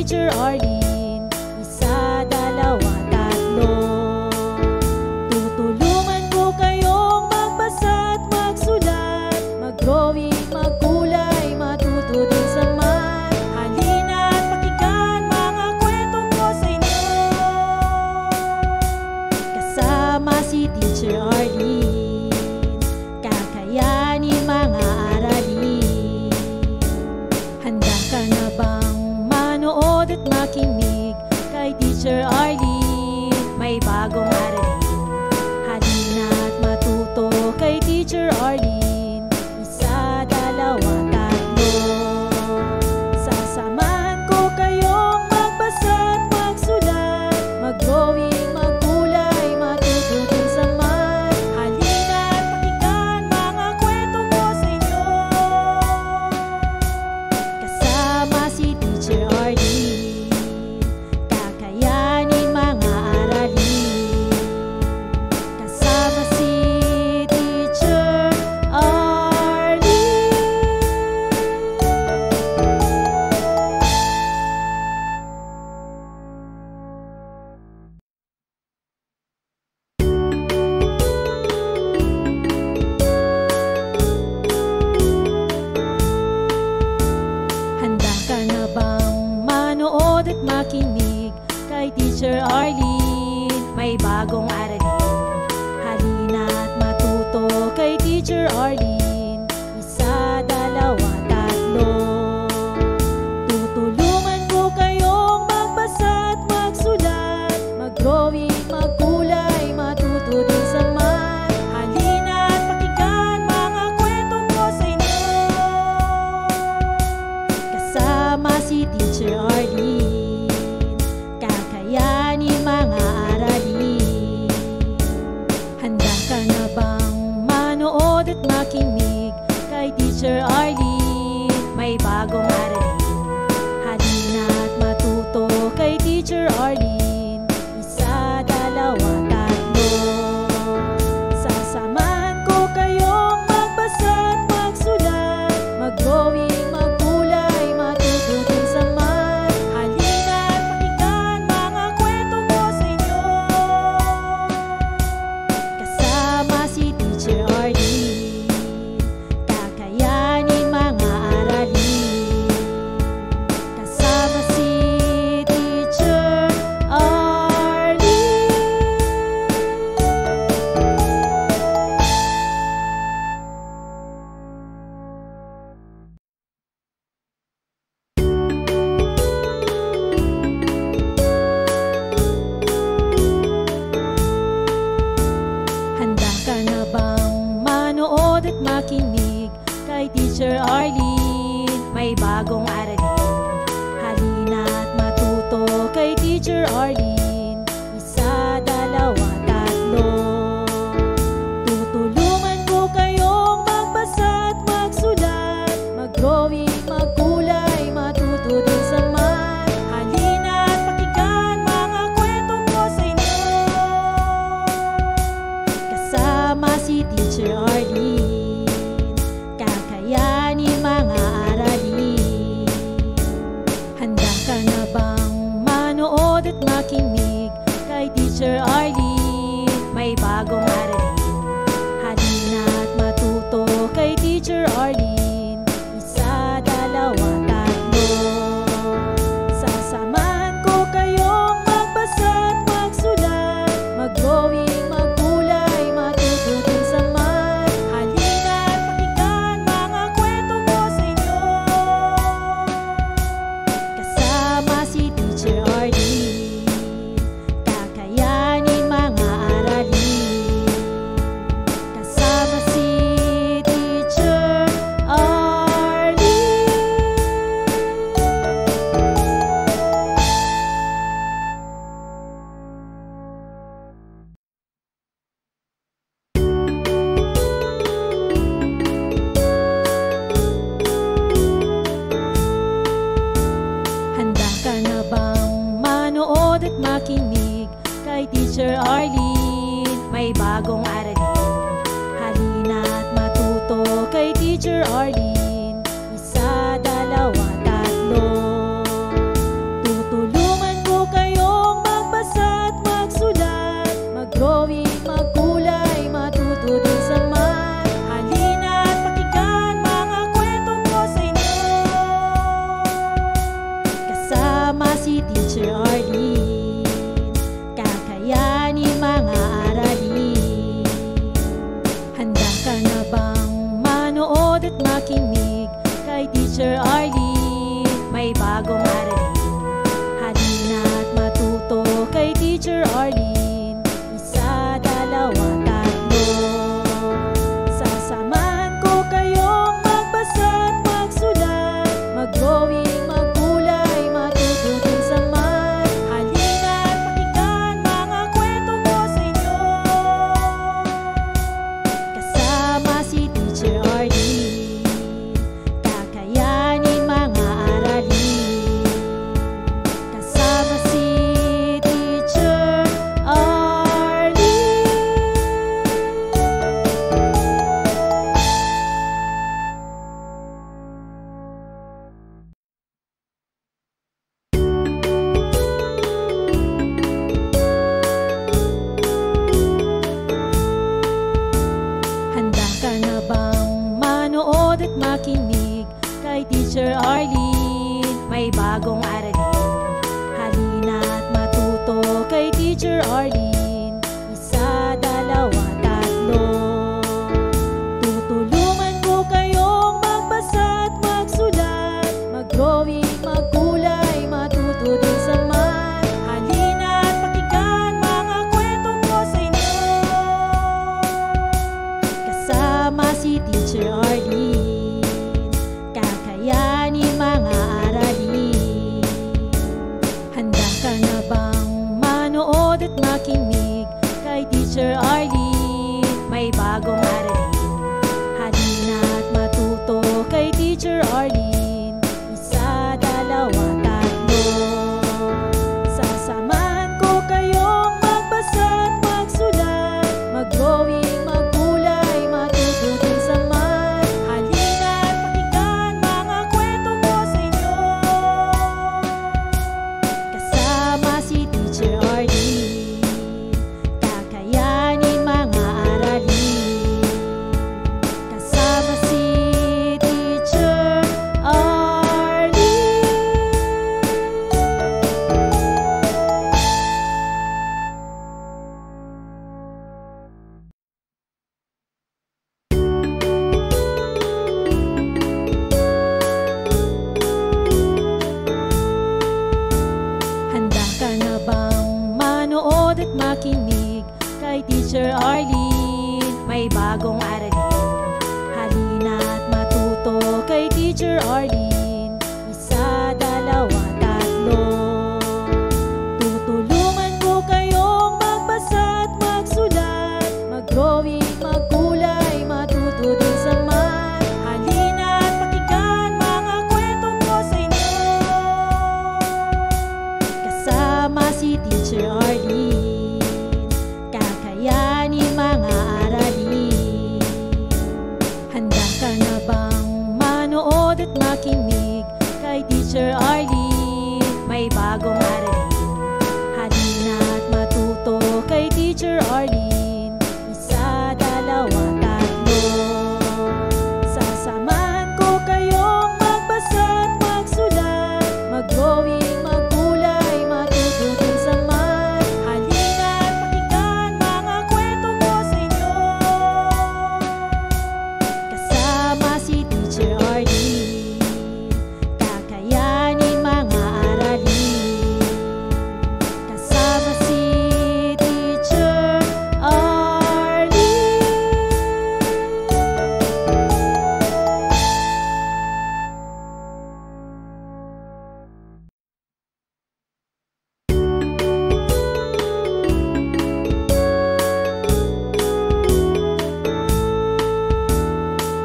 Teacher Arlene. Isa, dalawa, tatlo. Tutulungan ko kayong magbasa at magsulat, mag-drawing, magkulay, matuto din sa math. Halina at pakinggan mga kwento ko sa inyo. Kasama si Teacher Arlene, kakayanin mga aralin. Handa ka na bang manood at makinig kay Teacher Arlene? May bagong aralin. Halina at matuto kay Teacher Arlene. Isa, dalawa, tatlo. Sasamahan ko kayong magbasa at magsulat, mag-drawing, magkulay, matuto din sa math. Halina at pakinggan mga kwento ko sa inyo. Kasama si Teacher Arlene, kakayanin mga aralin. Kasama si Teacher Arlene. Handa ka na bang manood at makinig kay Teacher Arlene? May bagong aralin. Halina at matuto kay Teacher Arlene. Isa, dalawa, tatlo. Tutulungan ko kayong magbasa at magsulat, mag-drawing, magkulay, matuto din sa math. Halina at pakinggan mga kwento ko sa inyo. Kasama si Teacher Arlene, kakayanin mga aralin. Handa ka na bang manood at makinig kay Teacher Arlene? May bagong aralin. Halina at matuto kay Teacher Arlene. Isa, dalawa, tatlo. Sasamahan ko kayong magbasa at magsulat, mag-drawing, magkulay, matuto din sa math. Halina at pakinggan mga kwento ko sa inyo. Kasama si Teacher Arlene, kakayanin mga aralin. Kasama si Teacher Arlene. Handa ka na bang manood at makinig kay Teacher Arlene? May bagong aralin. Halina at matuto kay Teacher Arlene. Isa, dalawa, tatlo. Tutulungan ko kayong magbasa at magsulat, mag-drawing, magkulay, matuto din sa math. Halina at pakinggan mga kwento ko sa inyo. Kasama si Teacher Arlene, kakayanin mga aralin. Handa ka na bang manood at makinig kay Teacher Arlene? May bagong aralin. Halina at matuto kay Teacher Arlene. Isa, dalawa, tatlo. Sasamahan ko kayong magbasa at magsulat, mag-drawing, magkulay, matuto din sa math. Halina at pakinggan mga kwento ko sa inyo. Kasama si Teacher Arlene, kakayanin mga aralin. Kasama si Teacher Arlene. Handa ka na bang manood at makinig kay Teacher Arlene? May bagong aralin. Halina at matuto kay Teacher Arlene. Isa, dalawa, tatlo. manood at makinig kay Teacher Arlene. May bagong aralin, halina at matuto kay Teacher Arlene. Isa, dalawa, tatlo. Sasamahan ko kayong magbasa at magsulat, mag-drawing, magkulay, matuto din sa math. Halina at pakinggan mga kwento ko sa inyo, kasama si Teacher Arlene. Kakayanin mga aralin, kasama si Teacher Arlene. Handa ka na bang manood at makinig kay Teacher Arlene? May bagong aralin, halina at matuto kay Teacher Arlene. Isa, dalawa, tatlo. Tutulungan ko kayong magbasa at magsulat, mag-drawing, magkulay, matuto din sa math. Halina at pakinggan mga kwento ko sa inyo, kasama si Teacher Arlene. Kakayanin mga aralin. Handa ka na bang manood at makinig kay Teacher Arlene? May bagong aralin, halina at matuto kay Teacher Arlene. Isa, dalawa, tatlo. Sasamahan ko kayong magbasa at magsulat, mag-drawing, magkulay, matuto din sa math. Halina at pakinggan mga kwento ko sa inyo, kasama si Teacher Arlene. Kakayanin mga aralin, kasama si Teacher Arlene. Handa ka na bang manood at makinig kay Teacher Arlene? May bagong aralin, halina at matuto kay Teacher Arlene. Isa, dalawa, tatlo. Tutulungan ko kayong magbasa at magsulat, mag-drawing, magkulay, matuto din sa math. Halina at pakinggan mga kwento ko sa inyo, kasama si Teacher Arlene. Kakayanin mga aralin. Handa ka na bang manood at makinig kay Teacher Arlene? May bagong aralin, halina at matuto kay Teacher Arlene. Isa, dalawa, tatlo. Sasamahan ko kayong magbasa at magsulat, mag-drawing, magkulay, matuto din sa math. Halina at pakinggan mga kwento ko sa inyo, kasama si Teacher Arlene. Kakayanin mga aralin, kasama si Teacher Arlene.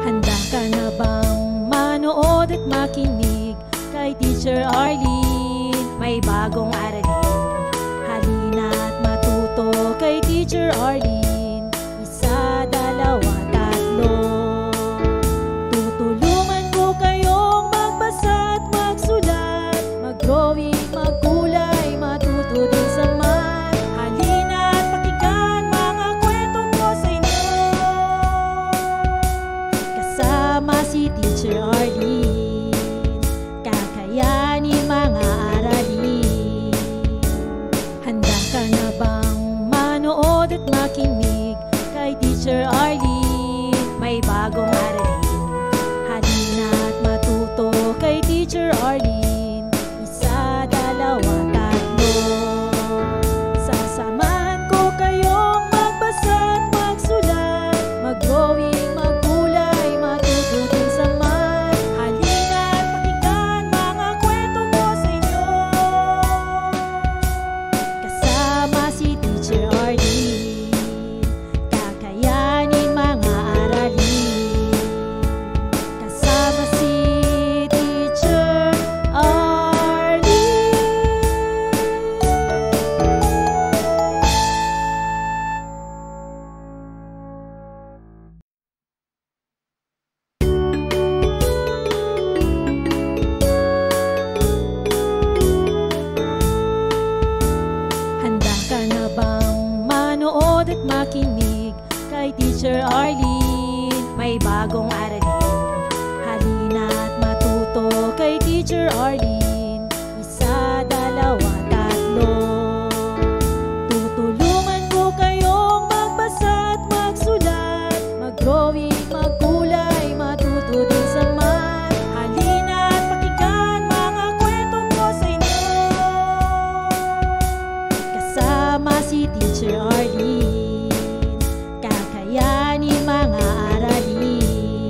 Handa ka na bang manood at makinig kay Teacher Arlene? May bagong aralin, halina at matuto kay Teacher Arlene. Isa, dalawa, tatlo. Tutulungan ko kayong magbasa at magsulat, mag-drawing, magkulay, matuto din sa math. Halina at pakinggan mga kwento ko sa inyo, kasama si Teacher Arlene. Kakayanin mga aralin. Handa ka na bang manood at makinig kay Teacher Arlene? May bagong aralin, Teacher Arlene. Isa, dalawa, tatlo. Sasamahan ko kayong magbasa at magsulat, mag-drawing, maggulay, matuto din sa math. Halina't pakinggan mga kwento ko sa inyo. Kasama si Teacher Arlene, kakayanin mga aralin. Kasama si Teacher Arlene. Handa ka na bang manood at makinig kay Teacher Arlene? May bagong aralin. Halina't matuto kay Teacher Arlene. Isa, dalawa, tatlo. Tutulungan ko kayong magbasa at magsulat, mag-drawing, maggulay, matuto din sa math. Halina't pakinggan mga kwento ko sa inyo. Kasama si Teacher Arlene, kakayanin mga aralin.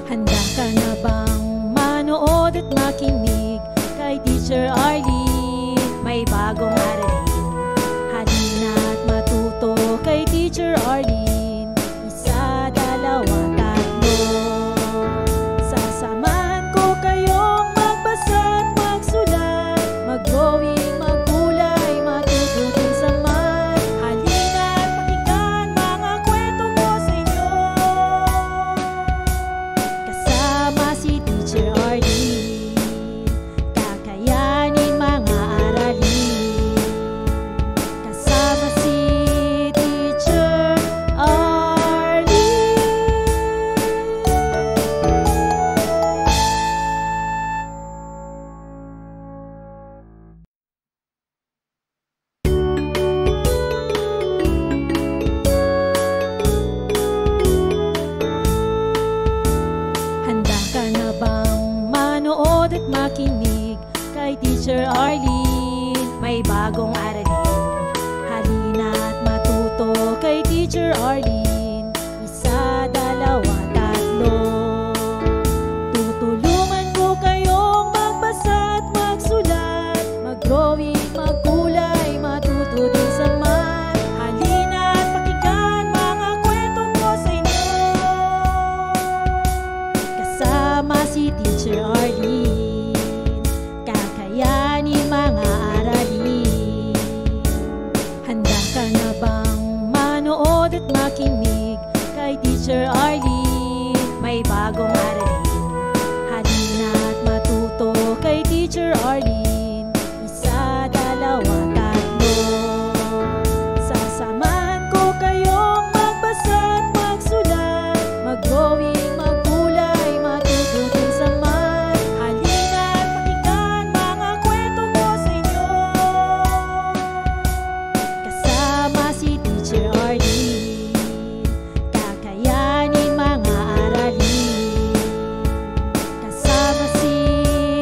Handa ka na bang manood at makinig kay Teacher Arlene? May bagong aralin. Halina't matuto kay Teacher Arlene. Isa, dalawa, tatlo. Sasamahan ko kayong magbasa at magsulat, mag-drawing, maggulay, matuto din sa math. Halina't pakinggan mga kwento ko sa inyo. Kasama si Teacher Arlene, kakayanin mga aralin. Kasama si Teacher Arlene. Handa ka na bang manood at makinig kay Teacher Arlene? May bagong aralin. Halina't matuto kay Teacher Arlene. Isa, dalawa, tatlo. Tutulungan ko kayong magbasa at magsulat, mag-drawing, maggulay, matuto din sa math. Halina't pakinggan mga kwento ko sa inyo. Kasama si Teacher Arlene, kakayanin mga aralin. Handa ka na bang manood at makinig kay Teacher Arlene? May bagong aralin. Halina't matuto kay Teacher Arlene. Isa, dalawa, tatlo. Sasamahan ko kayong magbasa at magsulat, mag-drawing, maggulay, matuto din sa math. Halina't pakinggan mga kwento ko sa inyo. Kasama si Teacher Arlene, kakayanin mga aralin. Kasama si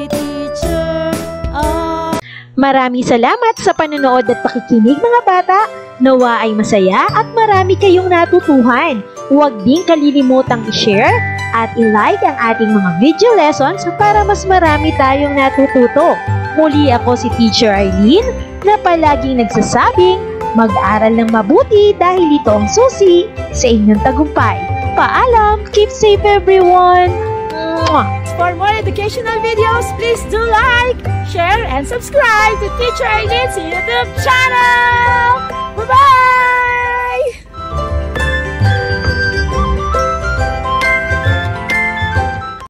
Teacher Arlene. Maraming salamat sa panonood at pakikinig mga bata. Nawa ay masaya at marami kayong natutuhan. Huwag din kalilimutang i-share at i-like ang ating mga video lessons para mas marami tayong natututo. Muli ako si Teacher Arlene na palaging nagsasabing mag-aral ng mabuti dahil ito ang susi sa inyong tagumpay. Paalam! Keep safe everyone! Mwah! For more educational videos, please do like, share, and subscribe to Teacher Arlene's YouTube channel!